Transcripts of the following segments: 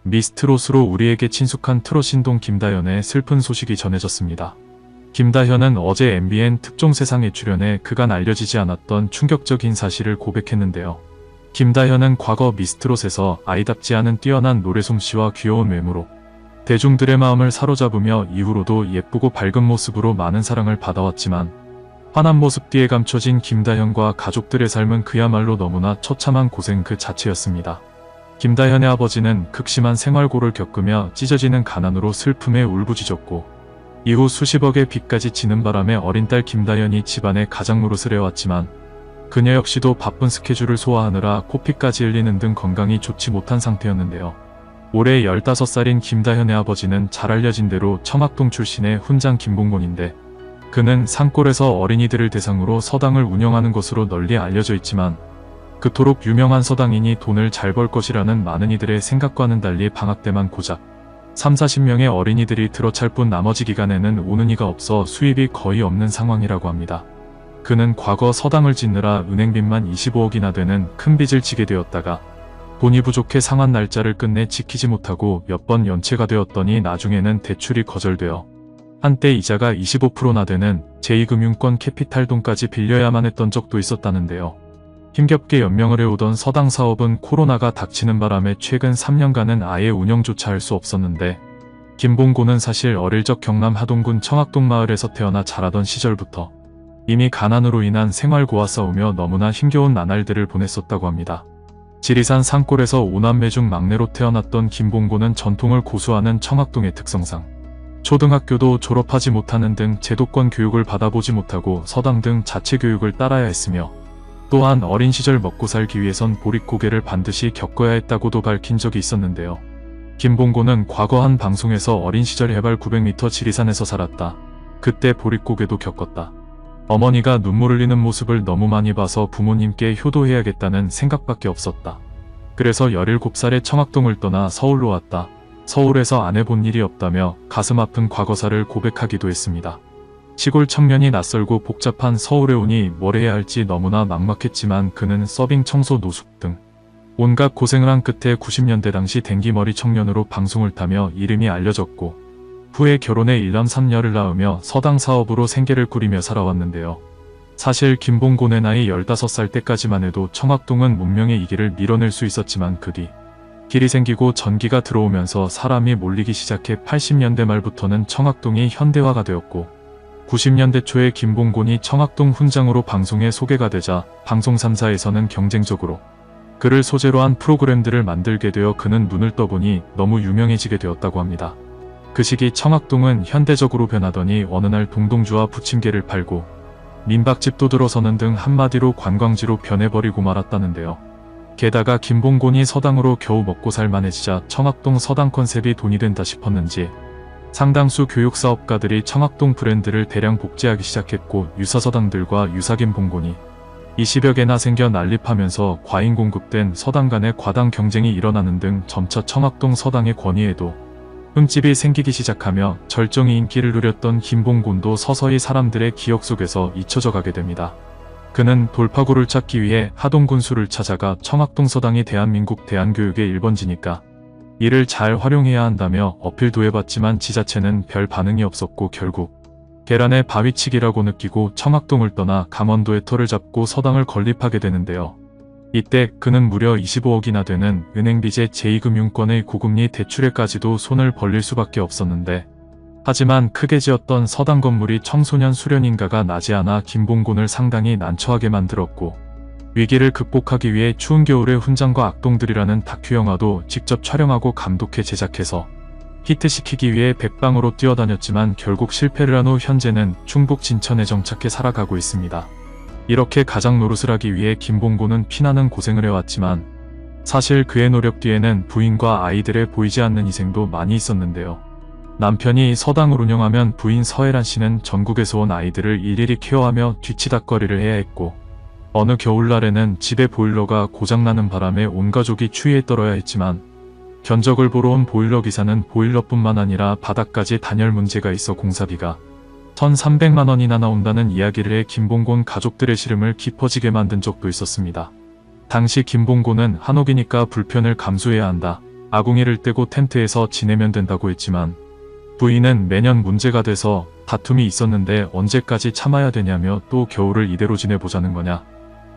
미스트롯으로 우리에게 친숙한 트롯 신동 김다현의 슬픈 소식이 전해졌습니다. 김다현은 어제 MBN 특종세상에 출연해 그간 알려지지 않았던 충격적인 사실을 고백했는데요. 김다현은 과거 미스트롯에서 아이답지 않은 뛰어난 노래 솜씨와 귀여운 외모로 대중들의 마음을 사로잡으며 이후로도 예쁘고 밝은 모습으로 많은 사랑을 받아왔지만 환한 모습 뒤에 감춰진 김다현과 가족들의 삶은 그야말로 너무나 처참한 고생 그 자체였습니다. 김다현의 아버지는 극심한 생활고를 겪으며 찢어지는 가난으로 슬픔에 울부짖었고 이후 수십억의 빚까지 지는 바람에 어린 딸 김다현이 집안의 가장 노릇을 해왔지만 그녀 역시도 바쁜 스케줄을 소화하느라 코피까지 흘리는 등 건강이 좋지 못한 상태였는데요. 올해 15살인 김다현의 아버지는 잘 알려진 대로 청학동 출신의 훈장 김봉곤인데 그는 산골에서 어린이들을 대상으로 서당을 운영하는 것으로 널리 알려져 있지만 그토록 유명한 서당이니 돈을 잘 벌 것이라는 많은 이들의 생각과는 달리 방학 때만 고작 30-40명의 어린이들이 들어찰 뿐 나머지 기간에는 오는 이가 없어 수입이 거의 없는 상황이라고 합니다. 그는 과거 서당을 짓느라 은행빚만 25억이나 되는 큰 빚을 지게 되었다가 돈이 부족해 상한 날짜를 끝내 지키지 못하고 몇 번 연체가 되었더니 나중에는 대출이 거절되어 한때 이자가 25%나 되는 제2금융권 캐피탈 돈까지 빌려야만 했던 적도 있었다는데요. 힘겹게 연명을 해오던 서당 사업은 코로나가 닥치는 바람에 최근 3년간은 아예 운영조차 할 수 없었는데 김봉곤은 사실 어릴 적 경남 하동군 청학동 마을에서 태어나 자라던 시절부터 이미 가난으로 인한 생활고와 싸우며 너무나 힘겨운 나날들을 보냈었다고 합니다. 지리산 산골에서 5남매 중 막내로 태어났던 김봉곤은 전통을 고수하는 청학동의 특성상 초등학교도 졸업하지 못하는 등 제도권 교육을 받아보지 못하고 서당 등 자체교육을 따라야 했으며 또한 어린 시절 먹고 살기 위해선 보릿고개를 반드시 겪어야 했다고도 밝힌 적이 있었는데요. 김봉곤은 과거 한 방송에서 어린 시절 해발 900m 지리산에서 살았다. 그때 보릿고개도 겪었다. 어머니가 눈물 흘리는 모습을 너무 많이 봐서 부모님께 효도해야겠다는 생각밖에 없었다. 그래서 17살에 청학동을 떠나 서울로 왔다. 서울에서 안 해본 일이 없다며 가슴 아픈 과거사를 고백하기도 했습니다. 시골 청년이 낯설고 복잡한 서울에 오니 뭘 해야 할지 너무나 막막했지만 그는 서빙, 청소, 노숙 등 온갖 고생을 한 끝에 90년대 당시 댕기머리 청년으로 방송을 타며 이름이 알려졌고 후에 결혼해 1남 3녀를 낳으며 서당 사업으로 생계를 꾸리며 살아왔는데요. 사실 김봉곤의 나이 15살 때까지만 해도 청학동은 문명의 이기를 밀어낼 수 있었지만 그 뒤 길이 생기고 전기가 들어오면서 사람이 몰리기 시작해 80년대 말부터는 청학동이 현대화가 되었고 90년대 초에 김봉곤이 청학동 훈장으로 방송에 소개가 되자 방송 3사에서는 경쟁적으로 그를 소재로 한 프로그램들을 만들게 되어 그는 눈을 떠보니 너무 유명해지게 되었다고 합니다. 그 시기 청학동은 현대적으로 변하더니 어느 날 동동주와 부침개를 팔고 민박집도 들어서는 등 한마디로 관광지로 변해버리고 말았다는데요. 게다가 김봉곤이 서당으로 겨우 먹고 살만해지자 청학동 서당 컨셉이 돈이 된다 싶었는지 상당수 교육사업가들이 청학동 브랜드를 대량 복제하기 시작했고 유사서당들과 유사김봉곤이 20여 개나 생겨 난립하면서 과잉 공급된 서당 간의 과당 경쟁이 일어나는 등 점차 청학동 서당의 권위에도 흠집이 생기기 시작하며 절정의 인기를 누렸던 김봉곤도 서서히 사람들의 기억 속에서 잊혀져 가게 됩니다. 그는 돌파구를 찾기 위해 하동군수를 찾아가 청학동 서당이 대한민국 대안교육의 1번지니까 이를 잘 활용해야 한다며 어필도 해봤지만 지자체는 별 반응이 없었고 결국 계란의 바위치기라고 느끼고 청학동을 떠나 강원도의 터를 잡고 서당을 건립하게 되는데요. 이때 그는 무려 25억이나 되는 은행빚의 제2금융권의 고금리 대출에까지도 손을 벌릴 수밖에 없었는데 하지만 크게 지었던 서당 건물이 청소년 수련인가가 나지 않아 김봉곤을 상당히 난처하게 만들었고 위기를 극복하기 위해 추운 겨울의 훈장과 악동들이라는 다큐 영화도 직접 촬영하고 감독해 제작해서 히트시키기 위해 백방으로 뛰어다녔지만 결국 실패를 한 후 현재는 충북 진천에 정착해 살아가고 있습니다. 이렇게 가장 노릇을 하기 위해 김봉곤은 피나는 고생을 해왔지만 사실 그의 노력 뒤에는 부인과 아이들의 보이지 않는 희생도 많이 있었는데요. 남편이 서당을 운영하면 부인 서혜란 씨는 전국에서 온 아이들을 일일이 케어하며 뒤치다꺼리를 해야 했고 어느 겨울날에는 집에 보일러가 고장나는 바람에 온 가족이 추위에 떨어야 했지만 견적을 보러 온 보일러 기사는 보일러뿐만 아니라 바닥까지 단열 문제가 있어 공사비가 1,300만 원이나 나온다는 이야기를 해 김봉곤 가족들의 시름을 깊어지게 만든 적도 있었습니다. 당시 김봉곤은 한옥이니까 불편을 감수해야 한다. 아궁이를 떼고 텐트에서 지내면 된다고 했지만 부인은 매년 문제가 돼서 다툼이 있었는데 언제까지 참아야 되냐며 또 겨울을 이대로 지내보자는 거냐.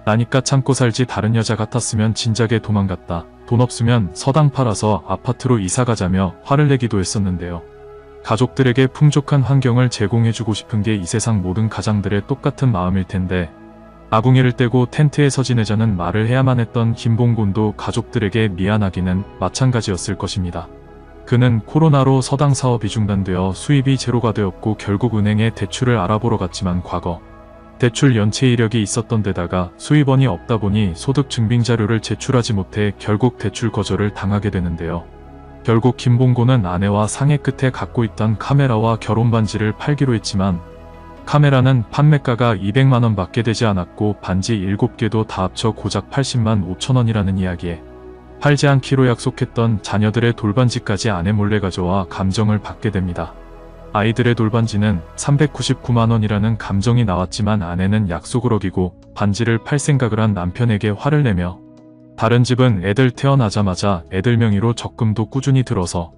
나니까 참고 살지 다른 여자 같았으면 진작에 도망갔다. 돈 없으면 서당 팔아서 아파트로 이사가자며 화를 내기도 했었는데요. 가족들에게 풍족한 환경을 제공해주고 싶은 게 이 세상 모든 가장들의 똑같은 마음일 텐데 아궁이를 떼고 텐트에서 지내자는 말을 해야만 했던 김봉곤도 가족들에게 미안하기는 마찬가지였을 것입니다. 그는 코로나로 서당 사업이 중단되어 수입이 제로가 되었고 결국 은행에 대출을 알아보러 갔지만 과거 대출 연체 이력이 있었던 데다가 수입원이 없다 보니 소득 증빙 자료를 제출하지 못해 결국 대출 거절을 당하게 되는데요. 결국 김봉곤은 아내와 상의 끝에 갖고 있던 카메라와 결혼 반지를 팔기로 했지만 카메라는 판매가가 200만원 밖에 되지 않았고 반지 7개도 다 합쳐 고작 80만 5천원이라는 이야기에 팔지 않기로 약속했던 자녀들의 돌반지까지 아내 몰래 가져와 감정을 받게 됩니다. 아이들의 돌반지는 399만원이라는 감정이 나왔지만 아내는 약속을 어기고 반지를 팔 생각을 한 남편에게 화를 내며 다른 집은 애들 태어나자마자 애들 명의로 적금도 꾸준히 들어서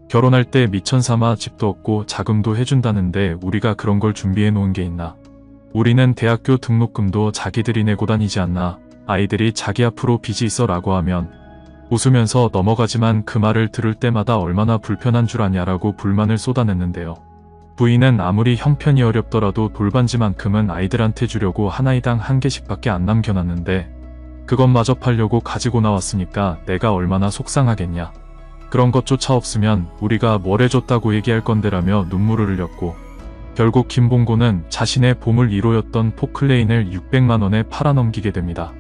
결혼할 때 미천삼아 집도 얻고 자금도 해준다는데 우리가 그런 걸 준비해 놓은 게 있나. 우리는 대학교 등록금도 자기들이 내고 다니지 않나. 아이들이 자기 앞으로 빚이 있어 라고 하면 웃으면서 넘어가지만 그 말을 들을 때마다 얼마나 불편한 줄 아냐라고 불만을 쏟아냈는데요. 부인은 아무리 형편이 어렵더라도 돌반지만큼은 아이들한테 주려고 한 아이당 1개씩밖에 안 남겨놨는데 그것마저 팔려고 가지고 나왔으니까 내가 얼마나 속상하겠냐. 그런 것조차 없으면 우리가 뭘 해줬다고 얘기할 건데라며 눈물을 흘렸고 결국 김봉곤은 자신의 보물 1호였던 포클레인을 600만원에 팔아넘기게 됩니다.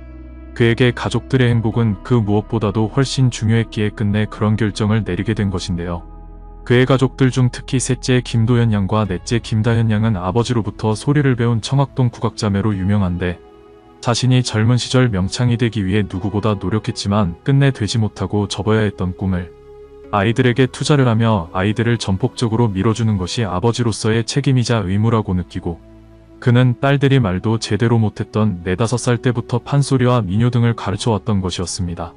그에게 가족들의 행복은 그 무엇보다도 훨씬 중요했기에 끝내 그런 결정을 내리게 된 것인데요. 그의 가족들 중 특히 셋째 김도현 양과 넷째 김다현 양은 아버지로부터 소리를 배운 청학동 국악자매로 유명한데 자신이 젊은 시절 명창이 되기 위해 누구보다 노력했지만 끝내 되지 못하고 접어야 했던 꿈을 아이들에게 투자를 하며 아이들을 전폭적으로 밀어주는 것이 아버지로서의 책임이자 의무라고 느끼고 그는 딸들이 말도 제대로 못했던 4, 5살 때부터 판소리와 민요 등을 가르쳐왔던 것이었습니다.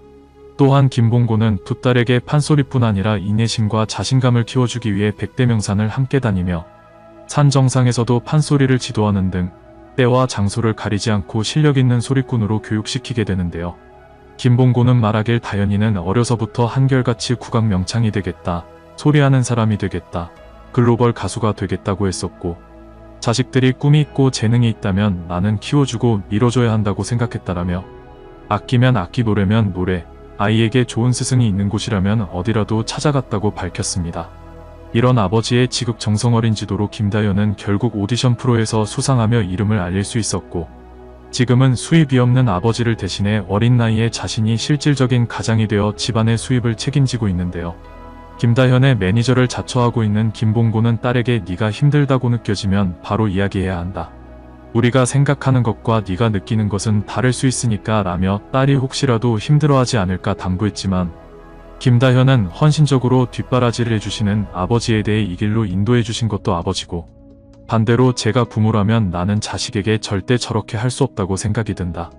또한 김봉곤은 두 딸에게 판소리뿐 아니라 인내심과 자신감을 키워주기 위해 백대명산을 함께 다니며 산 정상에서도 판소리를 지도하는 등 때와 장소를 가리지 않고 실력 있는 소리꾼으로 교육시키게 되는데요. 김봉곤은 말하길 다현이는 어려서부터 한결같이 국악 명창이 되겠다, 소리하는 사람이 되겠다, 글로벌 가수가 되겠다고 했었고 자식들이 꿈이 있고 재능이 있다면 나는 키워주고 밀어줘야 한다고 생각했다라며 아끼면 아끼 노래면 노래, 아이에게 좋은 스승이 있는 곳이라면 어디라도 찾아갔다고 밝혔습니다. 이런 아버지의 지극정성 어린 지도로 김다현은 결국 오디션 프로에서 수상하며 이름을 알릴 수 있었고 지금은 수입이 없는 아버지를 대신해 어린 나이에 자신이 실질적인 가장이 되어 집안의 수입을 책임지고 있는데요. 김다현의 매니저를 자처하고 있는 김봉곤은 딸에게 네가 힘들다고 느껴지면 바로 이야기해야 한다. 우리가 생각하는 것과 네가 느끼는 것은 다를 수 있으니까 라며 딸이 혹시라도 힘들어하지 않을까 당부했지만 김다현은 헌신적으로 뒷바라지를 해주시는 아버지에 대해 이 길로 인도해주신 것도 아버지고 반대로 제가 부모라면 나는 자식에게 절대 저렇게 할 수 없다고 생각이 든다.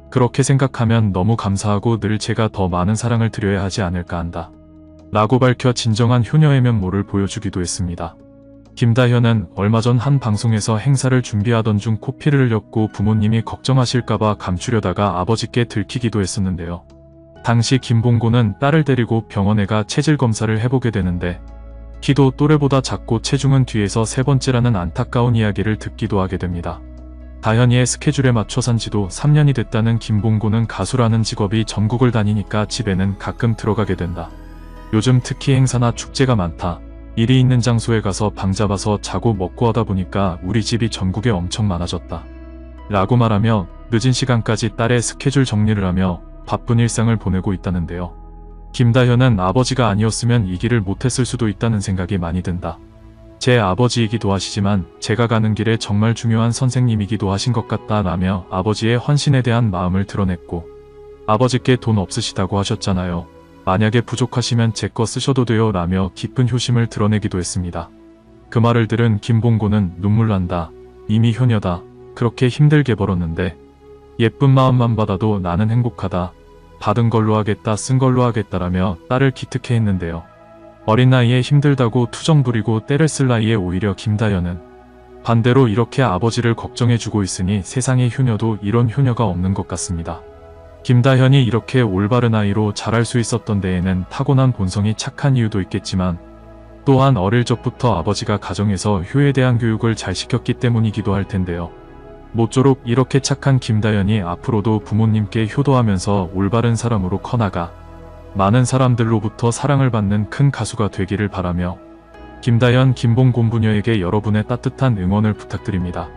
그렇게 생각하면 너무 감사하고 늘 제가 더 많은 사랑을 드려야 하지 않을까 한다. 라고 밝혀 진정한 효녀의 면모를 보여주기도 했습니다. 김다현은 얼마 전 한 방송에서 행사를 준비하던 중 코피를 흘렸고 부모님이 걱정하실까봐 감추려다가 아버지께 들키기도 했었는데요. 당시 김봉곤은 딸을 데리고 병원에 가 체질 검사를 해보게 되는데 키도 또래보다 작고 체중은 뒤에서 3번째라는 안타까운 이야기를 듣기도 하게 됩니다. 다현이의 스케줄에 맞춰 산 지도 3년이 됐다는 김봉곤은 가수라는 직업이 전국을 다니니까 집에는 가끔 들어가게 된다. 요즘 특히 행사나 축제가 많다. 일이 있는 장소에 가서 방 잡아서 자고 먹고 하다 보니까 우리 집이 전국에 엄청 많아졌다. 라고 말하며 늦은 시간까지 딸의 스케줄 정리를 하며 바쁜 일상을 보내고 있다는데요. 김다현은 아버지가 아니었으면 이 길을 못했을 수도 있다는 생각이 많이 든다. 제 아버지이기도 하시지만 제가 가는 길에 정말 중요한 선생님이기도 하신 것 같다 라며 아버지의 헌신에 대한 마음을 드러냈고 아버지께 돈 없으시다고 하셨잖아요. 만약에 부족하시면 제 거 쓰셔도 돼요 라며 깊은 효심을 드러내기도 했습니다. 그 말을 들은 김봉곤은 눈물 난다. 이미 효녀다. 그렇게 힘들게 벌었는데 예쁜 마음만 받아도 나는 행복하다. 받은 걸로 하겠다, 쓴 걸로 하겠다라며 딸을 기특해 했는데요. 어린 나이에 힘들다고 투정 부리고 때를 쓸 나이에 오히려 김다현은 반대로 이렇게 아버지를 걱정해주고 있으니 세상에 효녀도 이런 효녀가 없는 것 같습니다. 김다현이 이렇게 올바른 아이로 자랄 수 있었던 데에는 타고난 본성이 착한 이유도 있겠지만 또한 어릴 적부터 아버지가 가정에서 효에 대한 교육을 잘 시켰기 때문이기도 할 텐데요. 모쪼록 이렇게 착한 김다현이 앞으로도 부모님께 효도하면서 올바른 사람으로 커나가 많은 사람들로부터 사랑을 받는 큰 가수가 되기를 바라며 김다현 김봉곤 부녀에게 여러분의 따뜻한 응원을 부탁드립니다.